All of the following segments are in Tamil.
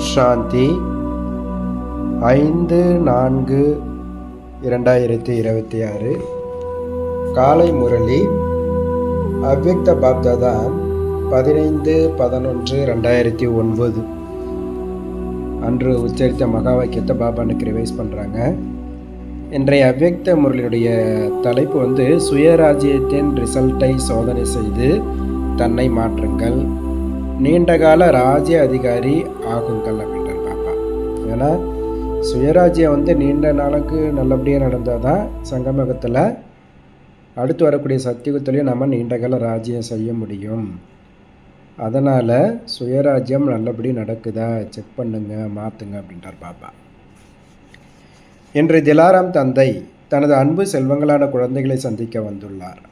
சாந்தி 5/4/2026 காலை முரளி அவ்யக்த பாப்தாதா 15/11/2009 அன்று உச்சரித்த மகா வாக்கியத்தை பாபா அன்னைக்கு ரிவைஸ் பண்ணுறாங்க. இன்றைய அவ்யக்த முரளியுடைய தலைப்பு சுயராஜ்யத்தின் ரிசல்ட்டை சோதனை செய்து தன்னை மாற்றுங்கள், நீண்டகால ராஜ்ய அதிகாரி ஆகுங்கள் அப்படின்றார் பாப்பா. ஏன்னா சுயராஜ்யம் நீண்ட நாளுக்கு நல்லபடியாக நடந்தால் தான் சங்கமகத்தில் அடுத்து வரக்கூடிய சத்தியுகத்திலையும் நம்ம நீண்டகால ராஜ்யம் செய்ய முடியும். அதனால் சுயராஜ்யம் நல்லபடி நடக்குதா செக் பண்ணுங்க, மாற்றுங்க அப்படின்றார் பாப்பா. இன்று திலாராம் தந்தை தனது அன்பு செல்வங்களான குழந்தைகளை சந்திக்க வந்துள்ளார்.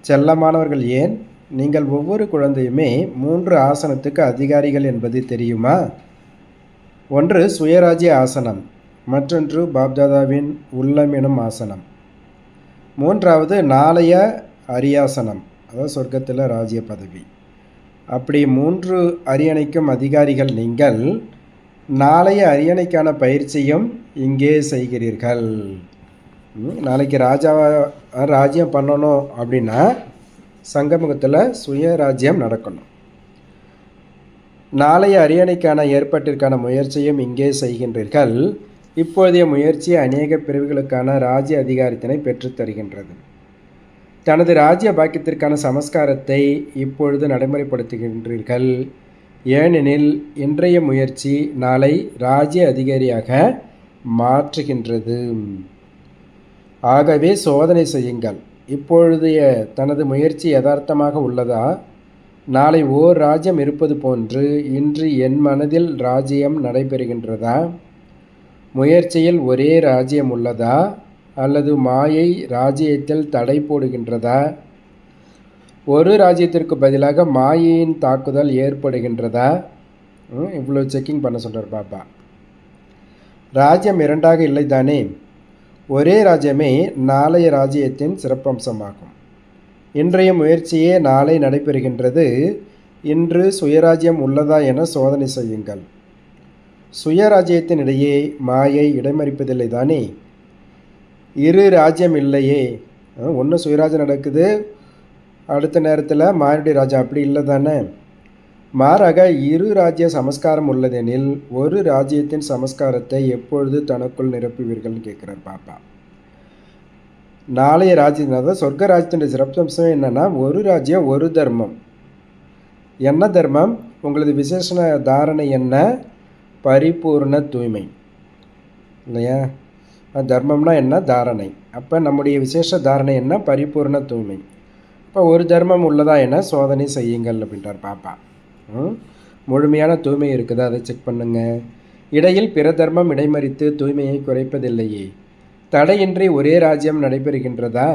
செல்லமானவர்கள், ஏன் நீங்கள் ஒவ்வொரு குழந்தையுமே 3 ஆசனத்துக்கு அதிகாரிகள் என்பது தெரியுமா? ஒன்று சுயராஜ்ய ஆசனம், மற்றொன்று பாப்தாதாவின் உள்ளம் எனும் ஆசனம், மூன்றாவது நாளைய அரியாசனம், அதாவது சொர்க்கத்தில் ராஜ்ய பதவி. அப்படி 3 அரியணைக்கும் அதிகாரிகள் நீங்கள். நாளைய அரியணைக்கான பயிற்சியும் இங்கே செய்கிறீர்கள். நாளைக்கு ராஜ்யம் பண்ணணும் அப்படின்னா சங்கமுகத்தில் சுயராஜ்யம் நடக்கணும். நாளைய அரியணைக்கான ஏற்பாட்டிற்கான முயற்சியும் இங்கே செய்கின்றீர்கள். இப்போதைய முயற்சி அநேக பிரிவுகளுக்கான ராஜ்ய அதிகாரத்தினை பெற்றுத்தருகின்றது. தனது ராஜ்ய பாக்கியத்திற்கான சமஸ்காரத்தை இப்பொழுது நடைமுறைப்படுத்துகின்றீர்கள். ஏனெனில் இன்றைய முயற்சி நாளை ராஜ்ய அதிகாரியாக மாற்றுகின்றது. ஆகவே சோதனை செய்யுங்கள். இப்பொழுதைய தனது முயற்சி யதார்த்தமாக உள்ளதா? நாளை ஓர் ராஜ்யம் இருப்பது போன்று இன்று என் மனதில் ராஜ்யம் நடைபெறுகின்றதா? முயற்சியில் ஒரே ராஜ்யம் உள்ளதா அல்லது மாயை ராஜ்யத்தில் தடை போடுகின்றதா? ஒரு ராஜ்யத்திற்கு பதிலாக மாயையின் தாக்குதல் ஏற்படுகின்றதா? இவ்வளோ செக்கிங் பண்ண சொல்கிறார் பாப்பா. ராஜ்யம் 2ஆக இல்லை தானே? ஒரே ராஜ்யமே நாளைய ராஜ்யத்தின் சிறப்பம்சமாகும். இன்றைய முயற்சியே நாளை நடைபெறுகின்றது. இன்று சுயராஜ்யம் உள்ளதா என சோதனை செய்யுங்கள். சுயராஜ்யத்தின் இடையே மாயை இடைமறிப்பதில்லை தானே? 2 ராஜ்யம் இல்லையே. ஒன்று சுயராஜ்யம் நடக்குது, அடுத்த நேரத்தில் மாயுடைய ராஜா, அப்படி இல்லை தானே? மாறாக 2 ராஜ்ய சமஸ்காரம் உள்ளதெனில் ஒரு ராஜ்யத்தின் சமஸ்காரத்தை எப்பொழுது தனக்குள் நிரப்புவீர்கள்னு கேட்குறார் பாப்பா. நாளைய ராஜ்யம், அதாவது சொர்க்க ராஜ்யத்தின் சிறப்பம்சம் என்னென்னா, ஒரு ராஜ்யம் ஒரு தர்மம். என்ன தர்மம்? உங்களது விசேஷ தாரணை என்ன? பரிபூர்ண தூய்மை இல்லையா? தர்மம்னா என்ன? தாரணை. அப்போ நம்முடைய விசேஷ தாரணை என்ன? பரிபூர்ண தூய்மை. இப்போ ஒரு தர்மம் உள்ளதா என சோதனை செய்யுங்கள் அப்படின்றார் பாப்பா. முழுமையான தூய்மை இருக்குதா அதை செக் பண்ணுங்க. இடையில் பிற தர்மம் இடைமறித்து தூய்மையை குறைப்பதில்லையே. தடையின்றி ஒரே ராஜ்யம் நடைபெறுகின்றதா?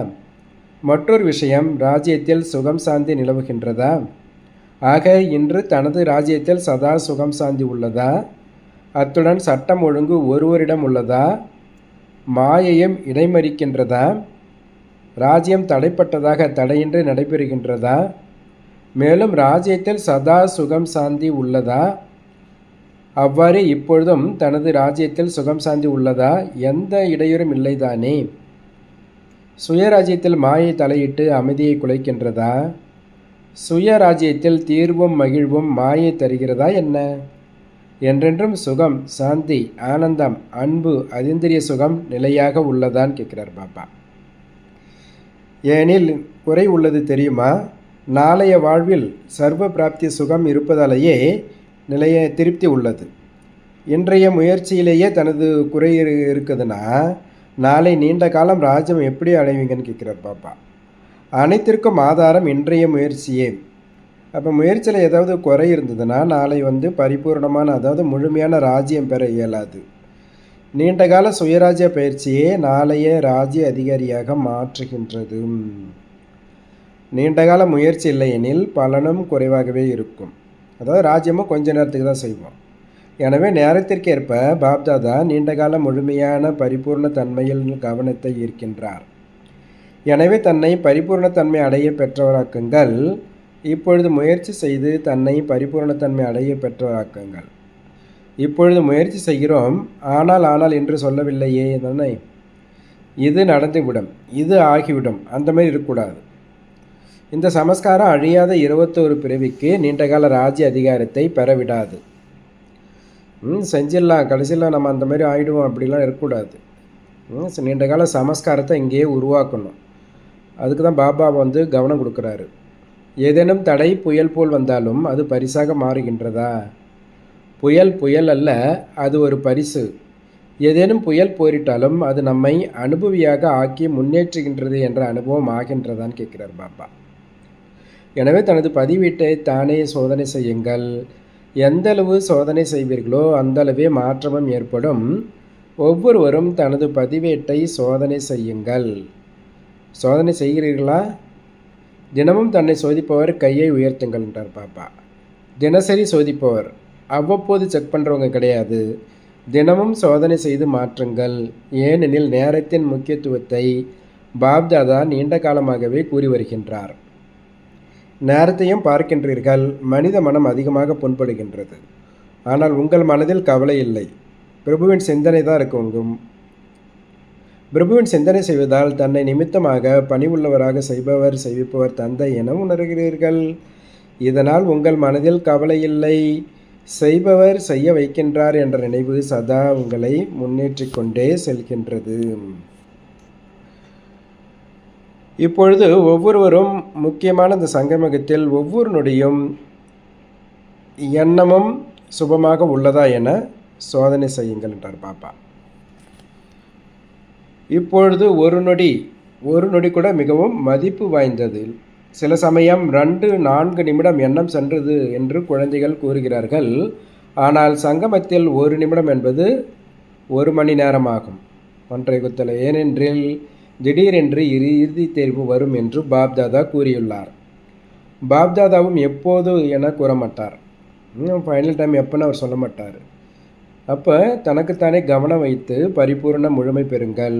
மற்றொரு விஷயம், ராஜ்யத்தில் சுகம் சாந்தி நிலவுகின்றதா? ஆக இன்று தனது ராஜ்யத்தில் சதா சுகம் சாந்தி உள்ளதா? அத்துடன் சட்டம் ஒழுங்கு ஒருவரிடம் உள்ளதா? மாயையும் இடைமறிக்கின்றதா? ராஜ்யம் தடைப்பட்டதாக தடையின்றி நடைபெறுகின்றதா? மேலும் ராஜ்யத்தில் சதா சுகம் சாந்தி உள்ளதா? அவ்வாறு இப்பொழுதும் தனது ராஜ்யத்தில் சுகம் சாந்தி உள்ளதா? எந்த இடையூறும் இல்லைதானே? சுயராஜ்யத்தில் மாயை தலையிட்டு அமைதியை குலைக்கின்றதா? சுயராஜ்யத்தில் தீர்வும் மகிழ்வும் மாயை தருகிறதா என்ன? என்றென்றும் சுகம், சாந்தி, ஆனந்தம், அன்பு, அதீந்திரிய சுகம் நிலையாக உள்ளதான்னு கேட்குறார் பாப்பா. ஏனில் குறை உள்ளது தெரியுமா? நாளைய வாழ்வில் சர்வ பிராப்தி சுகம் இருப்பதாலேயே நிலைய திருப்தி உள்ளது. இன்றைய முயற்சியிலேயே தனது குறை இருக்குதுன்னா நாளை நீண்ட காலம் ராஜ்யம் எப்படி அடைவீங்கன்னு கேட்குறார் பாப்பா. அனைத்திற்கும் ஆதாரம் இன்றைய முயற்சியே. அப்போ முயற்சியில் ஏதாவது குறை இருந்ததுன்னா நாளை பரிபூர்ணமான, அதாவது முழுமையான ராஜ்யம் பெற இயலாது. நீண்டகால சுயராஜ்ய பயிற்சியே நாளைய ராஜ்ய அதிகாரியாக மாற்றுகின்றது. நீண்டகால முயற்சி இல்லையெனில் பலனும் குறைவாகவே இருக்கும். அதாவது ராஜ்யமும் கொஞ்ச நேரத்துக்கு தான் செய்வோம். எனவே நேரத்திற்கேற்ப பாப்தாதா நீண்டகால முழுமையான பரிபூர்ண தன்மையில் கவனத்தை ஈர்க்கின்றார். எனவே தன்னை பரிபூர்ணத்தன்மை அடைய பெற்றவராக்குங்கள். இப்பொழுது முயற்சி செய்து தன்னை பரிபூர்ணத்தன்மை அடைய பெற்றவராக்குங்கள். இப்பொழுது முயற்சி செய்கிறோம், ஆனால் என்று சொல்லவில்லையே தானே. இது நடந்துவிடும், இது ஆகிவிடும், அந்த மாதிரி இருக்கக்கூடாது. இந்த சமஸ்காரம் அழியாத 21 பிறவிக்கு நீண்டகால ராஜ்ய அதிகாரத்தை பெறவிடாது. செஞ்சிடலாம், கடைசியில் நம்ம அந்த மாதிரி ஆகிடுவோம் அப்படிலாம் இருக்கக்கூடாது. நீண்டகால சமஸ்காரத்தை இங்கேயே உருவாக்கணும். அதுக்கு தான் பாபா கவனம் கொடுக்குறாரு. ஏதேனும் தடை புயல் போல் வந்தாலும் அது பரிசாக மாறுகின்றதா? புயல் அல்ல, அது ஒரு பரிசு. ஏதேனும் புயல் போரிட்டாலும் அது நம்மை அனுபவியாக ஆக்கி முன்னேற்றுகின்றது என்ற அனுபவம் ஆகின்றதான்னு கேட்குறார் பாபா. எனவே தனது பதிவீட்டை தானே சோதனை செய்யுங்கள். எந்தளவு சோதனை செய்வீர்களோ அந்தளவே மாற்றமும் ஏற்படும். ஒவ்வொருவரும் தனது பதிவேட்டை சோதனை செய்யுங்கள். சோதனை செய்கிறீர்களா? தினமும் தன்னை சோதிப்பவர் கையை உயர்த்துங்கள் என்றார் பாபா. தினசரி சோதிப்பவர், அவ்வப்போது செக் பண்ணுறவங்க கிடையாது. தினமும் சோதனை செய்து மாற்றுங்கள். ஏனெனில் நேரத்தின் முக்கியத்துவத்தை பாப்தாதா நீண்ட காலமாகவே கூறி வருகின்றார். நேரத்தையும் பார்க்கின்றீர்கள். மனித மனம் அதிகமாக புண்படுகின்றது. ஆனால் உங்கள் மனதில் கவலை இல்லை. பிரபுவின் சிந்தனை தான் இருக்கும். பிரபுவின் சிந்தனை செய்வதால் தன்னை நிமித்தமாக பணிவுள்ளவராக செய்விப்பவர் தந்தை என உணர்கிறீர்கள். இதனால் உங்கள் மனதில் கவலை இல்லை. செய்பவர் செய்ய வைக்கின்றார் என்ற நினைவு சதா உங்களை முன்னேற்றிக் கொண்டே செல்கின்றது. இப்பொழுது ஒவ்வொருவரும் முக்கியமான இந்த சங்கமகத்தில் ஒவ்வொரு நொடியும் எண்ணமும் சுபமாக உள்ளதா என சோதனை செய்யுங்கள் என்றார் பாபா. இப்பொழுது ஒரு நொடி கூட மிகவும் மதிப்பு வாய்ந்தது. சில சமயம் 2-4 நிமிடம் எண்ணம் சென்றது என்று குழந்தைகள் கூறுகிறார்கள். ஆனால் சங்கமத்தில் 1 நிமிடம் என்பது 1 மணி நேரமாகும். ஒன்றை குத்தலை. ஏனென்றில் திடீரென்று இறுதி தேர்வு வரும் என்று பாப்தாதா கூறியுள்ளார். பாப்தாதாவும் எப்போது என கூற மாட்டார். ஃபைனல் டைம் எப்போன்னு அவர் சொல்ல மாட்டார். அப்போ தனக்குத்தானே கவனம் வைத்து பரிபூர்ண முழுமை பெறுங்கள்.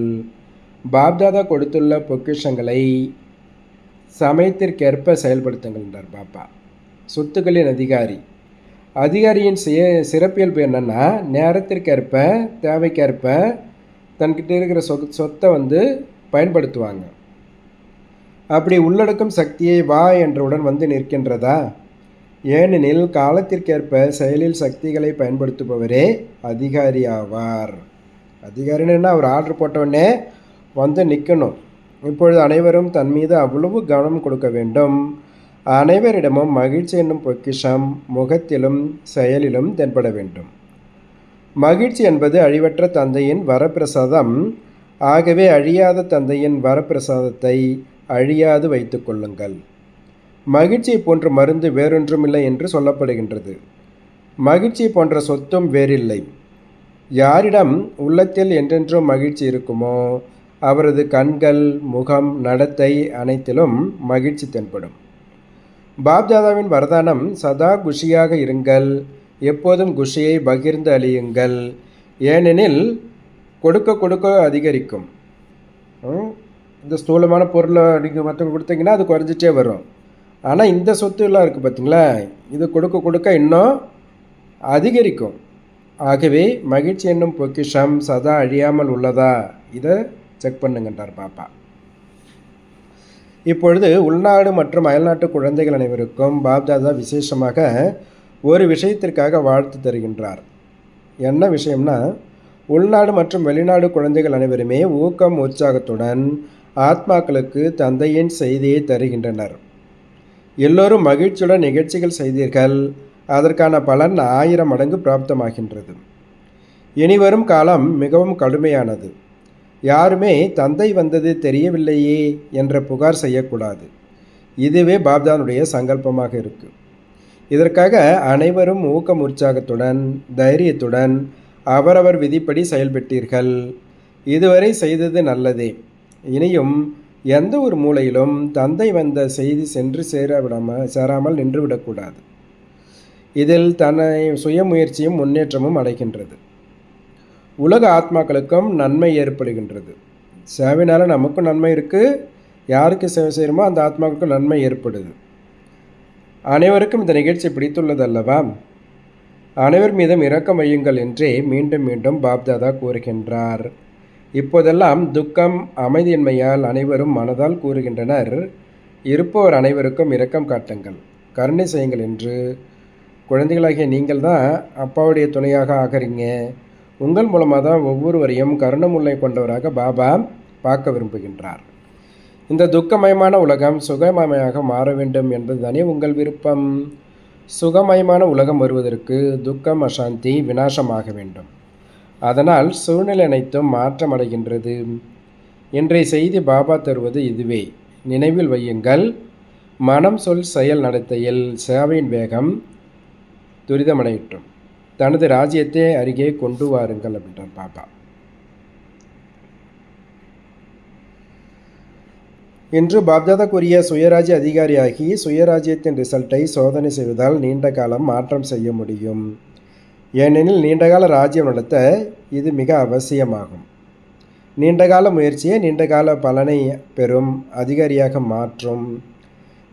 பாப்தாதா கொடுத்துள்ள பொக்கிஷங்களை சமயத்திற்கேற்ப செயல்படுத்துங்கள் என்றார் பாபா. சொத்துக்களின் அதிகாரியின் சிறப்பியல்பு என்னென்னா, நேரத்திற்கேற்ப தேவைக்கேற்ப தன்கிட்ட இருக்கிற சொத்தை பயன்படுத்துவாங்க. அப்படி உள்ளடக்கும் சக்தியை வா என்றவுடன் நிற்கின்றதா? ஏனெனில் காலத்திற்கேற்ப செயலில் சக்திகளை பயன்படுத்துபவரே அதிகாரி ஆவார். அதிகாரின்னா அவர் ஆர்டர் போட்டவுடனே நிற்கணும். இப்பொழுது அனைவரும் தன் மீது அவ்வளவு கவனம் கொடுக்க வேண்டும். அனைவரிடமும் மகிழ்ச்சி என்னும் பொக்கிஷம் முகத்திலும் செயலிலும் தென்பட வேண்டும். மகிழ்ச்சி என்பது அழிவற்ற தந்தையின் வரப்பிரசாதம். ஆகவே அழியாத தந்தையின் வரப்பிரசாதத்தை அழியாது வைத்து கொள்ளுங்கள். மகிழ்ச்சியை போன்ற மருந்து வேறொன்றுமில்லை என்று சொல்லப்படுகின்றது. மகிழ்ச்சி போன்ற சொத்தும் வேறில்லை. யாரிடம் உள்ளத்தில் என்றென்றும் மகிழ்ச்சி இருக்குமோ அவரது கண்கள், முகம், நடத்தை அனைத்திலும் மகிழ்ச்சி தென்படும். பாப்தாதாவின் வரதானம் சதா குஷியாக இருங்கள். எப்போதும் குஷியை பகிர்ந்து அழியுங்கள். ஏனெனில் கொடுக்க அதிகரிக்கும். இந்த ஸ்தூலமான பொருளை நீங்கள் மற்றவங்க கொடுத்தீங்கன்னா அது குறைஞ்சிட்டே வரும். ஆனால் இந்த சொத்துலாம் இருக்குது பார்த்தீங்களா, இது கொடுக்க இன்னும் அதிகரிக்கும். ஆகவே மகிழ்ச்சி என்னும் பொக்கிஷம் சதா அழியாமல் உள்ளதா, இதை செக் பண்ணுங்கன்றார் பாப்பா. இப்பொழுது உள்நாடு மற்றும் அயல்நாட்டு குழந்தைகள் அனைவருக்கும் பாப்தாதா விசேஷமாக ஒரு விஷயத்திற்காக வாழ்த்து தருகின்றார். என்ன விஷயம்னா, உள்நாடு மற்றும் வெளிநாடு குழந்தைகள் அனைவருமே ஊக்கம் உற்சாகத்துடன் ஆத்மாக்களுக்கு தந்தையின் செய்தியை தருகின்றனர். எல்லோரும் மகிழ்ச்சியுடன் நிகழ்ச்சிகள் செய்தீர்கள். அதற்கான பலன் 1000 மடங்கு பிராப்தமாகின்றது. இனிவரும் காலம் மிகவும் கடுமையானது. யாருமே தந்தை வந்தது தெரியவில்லையே என்ற புகார் செய்யக்கூடாது. இதுவே பாப்தானுடைய சங்கல்பமாக இருக்கு. இதற்காக அனைவரும் ஊக்கம் உற்சாகத்துடன் தைரியத்துடன் அவரவர் விதிப்படி செயல்பட்டீர்கள். இதுவரை செய்தது நல்லதே. இனியும் எந்த ஒரு மூலையிலும் தந்தை வந்த செய்தி சென்று சேராமல் நின்றுவிடக்கூடாது. இதில் தன்னை சுயமுயற்சியும் முன்னேற்றமும் அடைகின்றது. உலக ஆத்மாக்களுக்கும் நன்மை ஏற்படுகின்றது. சேவையினால் நமக்கும் நன்மை இருக்குது. யாருக்கு சேவை செய்கிறோமோ அந்த ஆத்மாவுக்கும் நன்மை ஏற்படுது. அனைவருக்கும் இந்த நிகழ்ச்சி பிடித்துள்ளது அல்லவா? அனைவர் மீதும் இரக்கம் வையுங்கள் என்றே மீண்டும் மீண்டும் பாப்தாதா கூறுகின்றார். இப்போதெல்லாம் துக்கம் அமைதியின்மையால் அனைவரும் மனதால் கூறுகின்றனர், இருப்பவர் அனைவருக்கும் இரக்கம் காட்டுங்கள், கருணை செய்யுங்கள் என்று. குழந்தைகளாகிய நீங்கள் தான் அப்பாவுடைய துணையாக ஆகிறீங்க. உங்கள் மூலமாக தான் ஒவ்வொருவரையும் கருணமுல்லை கொண்டவராக பாபா பார்க்க விரும்புகின்றார். இந்த துக்கமயமான உலகம் சுகமயமாக மாற வேண்டும் என்பது தானே உங்கள் விருப்பம். சுகமயமான உலகம் வருவதற்கு துக்கம் அசாந்தி விநாசமாக வேண்டும். அதனால் சூழ்நிலை அனைத்தும் மாற்றமடைகின்றது. இன்றைய செய்தி பாபா தருவது இதுவே. நினைவில் வையுங்கள், மனம் சொல் செயல் நடத்தையில் சேவையின் வேகம் துரிதமடையட்டும். தனது ராஜ்யத்தை அருகே கொண்டு வாருங்கள் அப்படின்றார் பாபா. இன்று பாப்தாதா கூறிய சுயராஜ்ய அதிகாரியாகி சுயராஜ்யத்தின் ரிசல்ட்டை சோதனை செய்வதால் நீண்ட காலம் மாற்றம் செய்ய முடியும். ஏனெனில் நீண்டகால ராஜ்யம் நடத்த இது மிக அவசியமாகும். நீண்டகால முயற்சியை நீண்டகால பலனை பெறும் அதிகாரியாக மாற்றும்.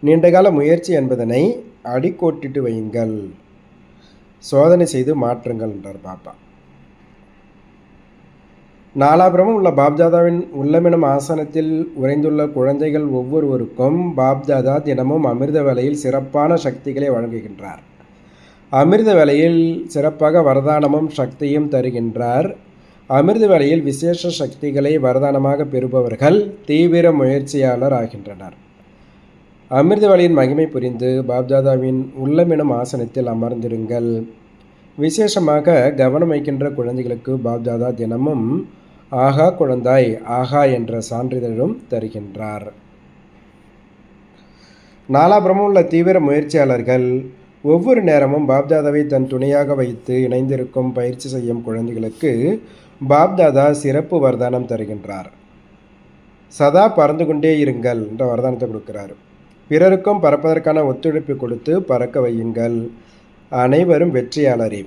நீண்டகால முயற்சி என்பதனை அடிக்கோட்டிட்டு வையுங்கள், சோதனை செய்து மாற்றுங்கள் என்றார் பாபா. நாலாபுரமும் உள்ள பாப்தாதாவின் உள்ளமெனும் ஆசனத்தில் உறைந்துள்ள குழந்தைகள் ஒவ்வொருவருக்கும் பாப்தாதா தினமும் அமிர்த வேளையில் சிறப்பான சக்திகளை வழங்குகின்றார். அமிர்த வேளையில் சிறப்பாக வரதானமும் சக்தியும் தருகின்றார். அமிர்த வேளையில் விசேஷ சக்திகளை வரதானமாக பெறுபவர்கள் தீவிர முயற்சியாளர் ஆகின்றனர். அமிர்த வேளையின் மகிமை புரிந்து பாப்தாதாவின் உள்ளமெனும் ஆசனத்தில் அமர்ந்திருங்கள். விசேஷமாக கவனம் வைக்கின்ற குழந்தைகளுக்கு பாப்தாதா தினமும் ஆகா குழந்தாய் ஆகா என்ற சான்றிதழும் தருகின்றார். நாலாபுரமும் உள்ள தீவிர முயற்சியாளர்கள் ஒவ்வொரு நேரமும் பாப்தாதாவை தன் துணையாக வைத்து இணைந்திருக்கும் பயிற்சி செய்யும் குழந்தைகளுக்கு பாப்தாதா சிறப்பு வரதானம் தருகின்றார். சதா பறந்து கொண்டே இருங்கள் என்ற வரதானத்தை கொடுக்கிறார். பிறருக்கும் பறப்பதற்கான ஒத்துழைப்பு கொடுத்து பறக்க வையுங்கள். அனைவரும் வெற்றியாளரே.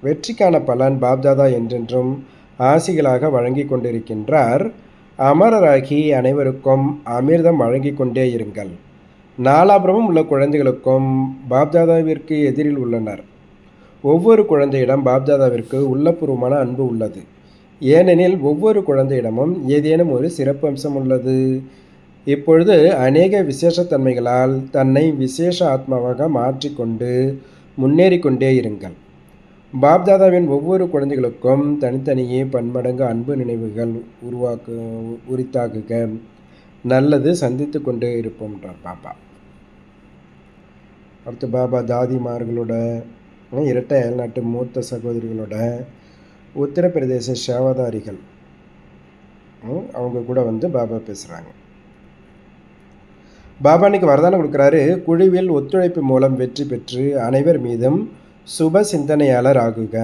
வெற்றிக்கான பலன் பாப்தாதா என்றென்றும் ஆசிகளாக வழங்கி கொண்டிருக்கின்றார். அமரராகி அனைவருக்கும் அமிர்தம் வழங்கி கொண்டே இருங்கள். நாலாபுரமும் உள்ள குழந்தைகளுக்கும் பாப்தாதாவிற்கு எதிரில் உள்ளனர். ஒவ்வொரு குழந்தையிடம் பாப்தாதாவிற்கு உள்ளபூர்வமான அன்பு உள்ளது. ஏனெனில் ஒவ்வொரு குழந்தையிடமும் ஏதேனும் ஒரு சிறப்பு அம்சம் உள்ளது. இப்பொழுது அநேக விசேஷத்தன்மைகளால் தன்னை விசேஷ ஆத்மாவாக மாற்றிக்கொண்டு முன்னேறி கொண்டே இருங்கள். பாப்தாதாவின் ஒவ்வொரு குழந்தைகளுக்கும் தனித்தனியே பன்மடங்கு அன்பு நினைவுகள் உரித்தாகுக. நல்லது சந்தித்து கொண்டே இருப்போம்ன்றார் பாபா. அடுத்து பாபா தாதிமார்களோட, இரட்டை அயல்நாட்டு மூத்த சகோதரிகளோட, உத்தரப்பிரதேச சேவாதாரிகள் அவங்க கூட பாபா பேசுகிறாங்க. பாபா இன்னைக்கு வரதானம் கொடுக்குறாரு. குழுவில் ஒத்துழைப்பு மூலம் வெற்றி பெற்று அனைவர் மீதும் சுப சிந்தனையாளர் ஆகுக.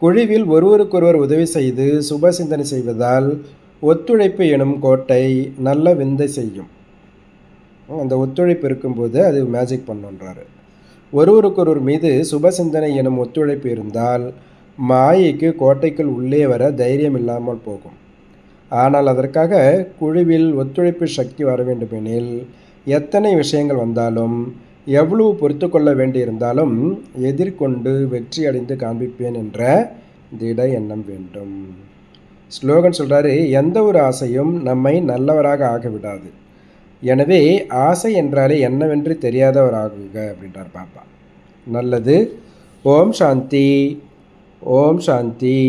குழுவில் ஒருவருக்கொருவர் உதவி செய்து சுப சிந்தனை செய்வதால் ஒத்துழைப்பு எனும் கோட்டை நல்ல விந்தை செய்யும். அந்த ஒத்துழைப்பு இருக்கும்போது அது மேஜிக் பண்ணுன்றாரு. ஒருவருக்கொருவர் மீது சுப சிந்தனை எனும் ஒத்துழைப்பு இருந்தால் மாயைக்கு கோட்டைக்குள் உள்ளே வர தைரியம் இல்லாமல் போகும். ஆனால் அதற்காக குழுவில் ஒத்துழைப்பு சக்தி வர வேண்டுமெனில் எத்தனை விஷயங்கள் வந்தாலும் எவ்வளவு பொறுத்து கொள்ள வேண்டியிருந்தாலும் எதிர்கொண்டு வெற்றி அடைந்து காண்பிப்பேன் என்ற திட எண்ணம் வேண்டும். ஸ்லோகன் சொல்கிறாரு, எந்த ஒரு ஆசையும் நம்மை நல்லவராக ஆகிவிடாது. எனவே ஆசை என்றாலே என்னவென்று தெரியாதவராகுக அப்படின்றார் பாப்பா. நல்லது. ஓம் சாந்தி, ஓம் சாந்தி,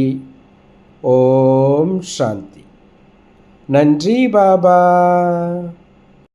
ஓம் சாந்தி. நன்றி பாபா.